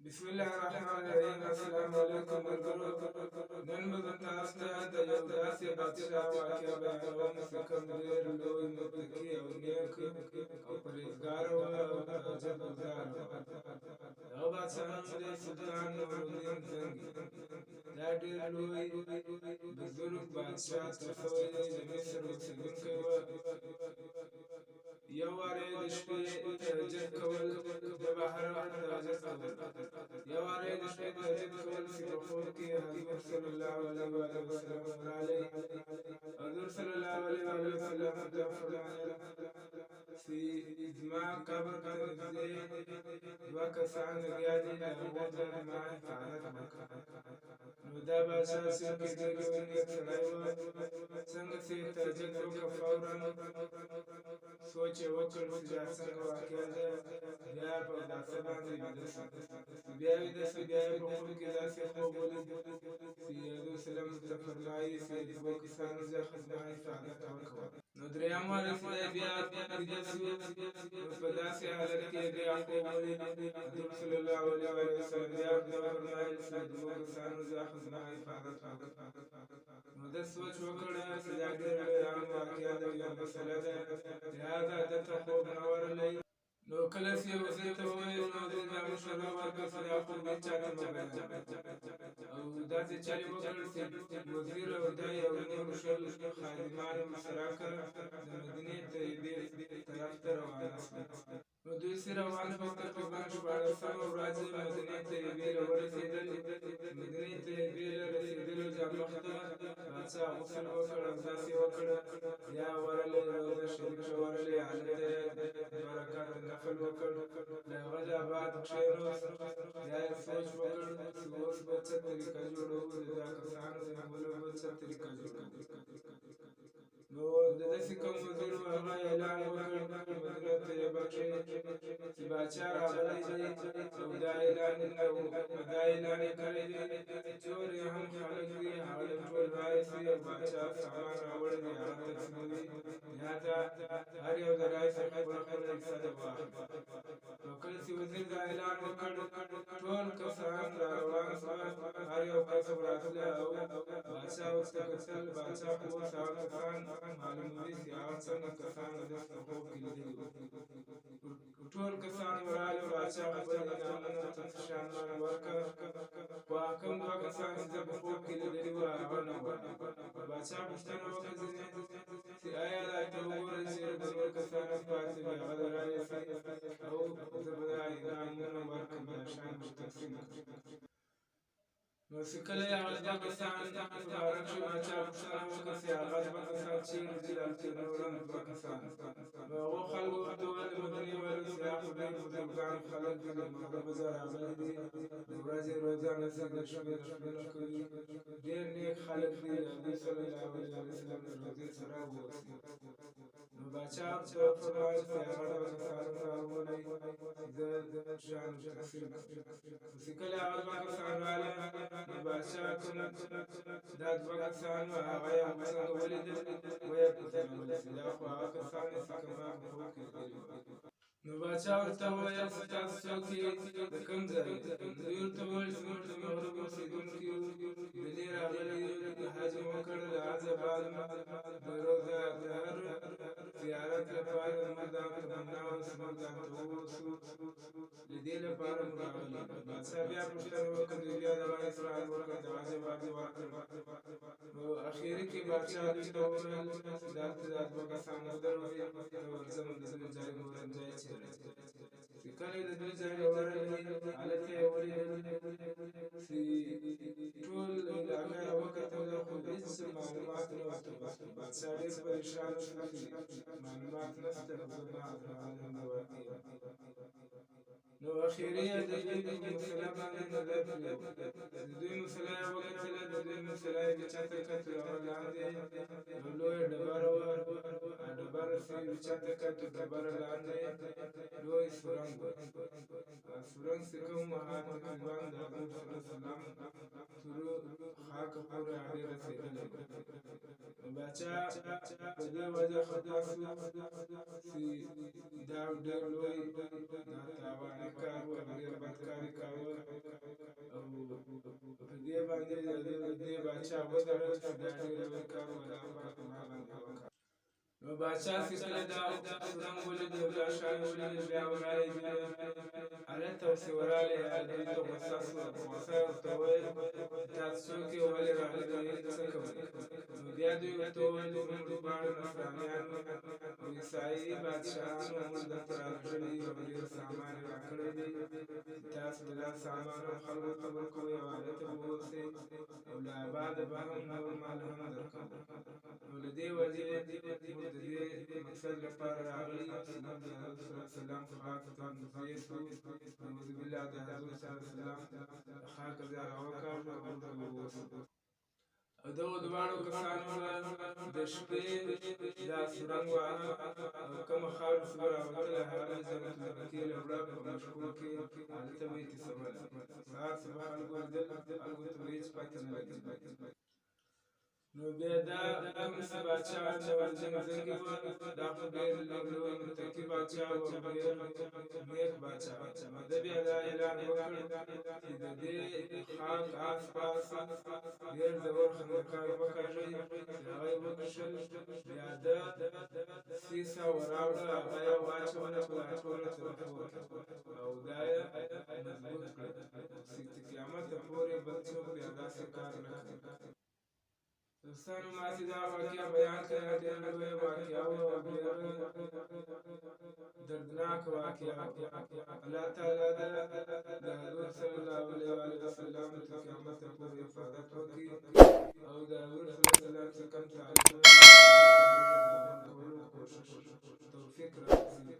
بسم الله الرحمن الرحیم. السلام علیکم ملګرو. نن به زه تاسو ته د یو داسې بادشاه واقعه بیانوم چې کوم ډېر لوی متقي او نیک او پرهیزګاره و او تهجد ګزار و. دغه بادشاه نوم دی سلطان نورالدین زنګي. دا ډېر لوی بزرګ بادشاه تېر شوی دی. د مصر اوسېدونکی و. یو وار یې د شپې تهجد کول، ده به هر وخت تهجد کول. یو وار یې د شپې تهجد کول چې په خوب کې حضور صلی الله علیه وسلم راغلی. حضور صلی الله علیه وسلم ته فرمایل چې زما قبر ته نږدې دوه کسان لګیا دي، د هغو ته زما حفاظت وکړه. نو دا بادشاه چې ډېر لوی نیک سړی و، څنګه چې تهجد وکړه فورا سوچ یې وکړ چې دا څنګه واقع ده. بیا په اوداسه باندې ویده شو. بیا ویده شو، بیا یې په خوب کې داسې خوب ولید چې حضور سلم ته فرمایي چې دوه کسانو څخه زما حفاظت وکړه. نو درېیم وار چې دی بیا ویده شو، نو په داسې حالت کې بیا خوب ولید. حضور صلی الله علیه وسلم بیا ورته وفرمایل چې دوه کسانو څخه زما حفاظت وکړه. نو ده سوچ وکړ چې دا ډېره لویه عام واقعه ده، یوه مسله ده، لهذا ده ته خوب نه ورغلی. نو کله چې وزیر ته وویل، نو دوی بیا مشوره ورکړه چې دا خوب هېچ چا ته مه بیانوه. او داسې چل یې وکړ چې وزیر او دی او نور شل خادمان مشترکه د مدینې طیبې طرف ته روانه شول. نو دوی چې روان شول، تقریبا 14مه ورځ مدینې طیبې له ورسېدل. مدینې طیبې له رسېدلو مخته بادشاه غسل وکړ، اودس یې وکړ، بیا ورغلی روضه شریفه ورغلی، هلته یې 2 رکعته نفل وکړ. له هغه نه بعد کښېناست. بیا یې سوچ وکړ چې اوس به څه طریقه جوړوو، د دا کسانو د نیولو به څه طریقه جوړوو. نو د داسې کوم وزیر و، هغه اعلان وکړ په مدینه طیبه کې چې باچا راغلی دی، او دا اعلان یې کړی دی چې څومره یې هم خلک دي هغه له ټول رایسي، او باچا سامان راوړی دی هغه تقسیموي. لهذا هر یو د رایې څخه خپله حصه ده واخلي. نو کله چې وزیر دا اعلان وکړ، ټول کسان را روان شول، هر یو کس وراتله، او باچا ورته کتل. باچا خو اوس هغه کسان معلوموي چې هغه څنګه کسان ده په خوب کې لیدلي وو. ټول کسان ورغلل، باچا خپل انعامونه ته شامان ورکړ، خو هغه کوم 2 کسان چې ده په خوب کې لیدلي وو هغه نه وو. باچا پوښتنه وکړه ځینې چې آیا دا ته وګورئ چې د نور کسانو پاتې وي هغه د رایسي، او زه به دا انعامونه ورکړم، یا شیان به تقسیم کړم. نو چې کله یې هغه 2 کسان په باره کښې باچا پوښتنه وکړه چې هغه 2 کسان چېرې دي، دلته نور هم 2 کسان. نو هغو خلکو ورته وویل، د مدینې والو چې دا خو ډېر بزرګان خلک دي، د مغربه ځای راغلي دي، د ورځې روژه نیسي، د شپې لمونځونه کوي، ډېر نیک خلک دي، د حضور صلی الله علیه وسلم د روضې سره واوسي. نو باچا ورته وفرمایل چې هغه 2 کسان راولئ، زه شیان تقسیم کړم. چې کله هغه 2 کسان راغلل، نو باچا کوم دا 2 کسان وو هغه یې څنګه ولیدل، ویې پوښتنه چې دا خو هغه کسان دي چې کوم ما په خوب کې لیدلي وو. نو باچا ورته وویل چې تاسو څوک یې، د کوم ځای؟ دوی ورته وویل چې موږ د مغرب اوسېدونکي یو، دلې راغلي یو، د حج مو کړی، له حجه بعد د روضه د هر زیارت لپاره زموږ دا تمنا وه چې موږ ځان ته ووسو، له دې لپاره مو راغلي. بادشاه بیا پوښتنه وکړه، دوی بیا دغه اصرار وکړ، دغه جواب یې ورکړ. نو اخري کې بادشاه دوی ته وویل چې دلته دا 2 کسان ودروئ، زه ورځم د دوی ځای ګورم ځای چېرې دی. چې کله یې د دوی ځای ته ورغلي، هلته یې ولیدل چې ټول علاقه یې وکتله، خو هېڅ معلومات نه ورته وشول. بادشاه ډېر پریشان شو چې معلومات نشته، خو زه ما معلوم د واقع. نو اخري یې د دوی مسله باندې نظر پرېښود. د دوی مسله یې وکتله، د دوی مسله یې چته کتل، هغه لاندې یوه لویه ډبره وه. ډبره چې چته کتل، ډبره لاندې لوی سورنګ و. سورنګ چې کوم هغه تقریبا د حضور صلی الله علیه وسلم تر خاکه پورې هغې رسېدلی وه. نو باچا په دې وجه خفه شو چې دا ډېر لوی ناتوانه کار و، ډېر بد کار یې کاوه. دې باچا ودرل چې دا ډېر لوی کار و الله پاک ما باندې وکړ. نو باچا چې کله دا سرنګ ولید او دا شیان ولید بیا ولاړې هلته پسې ورالی دوی ته غوسه سوه. غوسه یې ورته وویل تاسو څوک یې ولې راغلي څه کوئ؟ نو بیا دوی ورته وویل زموږ دواړه نصرانیان او عیسایي بادشاهانو موږ دلته راغلي یو او ډېر سامان یې راکړی دی چې تاسو د دا سامان هم خلکو ته ورکوئ او هلته به اوسئ او له اباده به هم نور مال هم درکوو. نو له دې وجې موږ د دې مقصد لپاره راغلي چې موږ د حضرت صلی الله علیه وسلم په خاک ته متوجه شو. نعوذ بالله د حضرت صلی الله علیه وسلم د خاک ځای راوکاږه او هلته به واوسو. او دغو دواړو کسانو د شپې دا سرنګ واهه او کومه خاوره چې به راوتله هغه به جنت المکې له وړه په مشکو کې هلته به یې تیسوله. سهار چې به خلکو لیدل خلکو ته به هېڅ پته نه لګېدل. نو بیا دا کوم څه باچا چې زنګي وه دا خو ډېر لوی متقي باچا و او ډېر نیک باچا و. نو ده بیا دا اعلان وکړ چې د دې خاک آس پاس ډېر زور خندقان وکاږئ چې هغه یې وکښل. بیا ده سیسه وراوړه هغه یې واچوله په دا ټوله طرفو کې او دا یې مضبوط کړه چې تر قیامته پورې بل څوک بیا داسې کار نه کوي. دوستانو ما چې دا واقعه بیان کړه ډېره لویه واقعه وه او ډېره دردناکه واقعه وه. الله تعالی د حضرت صلی الله علیه وسلم تر قیامته پورې حفاظت وکړي او د حضرت صلی الله علیه وسلم چې کوم تعلیمات کولو کوشش توفیق راکړي.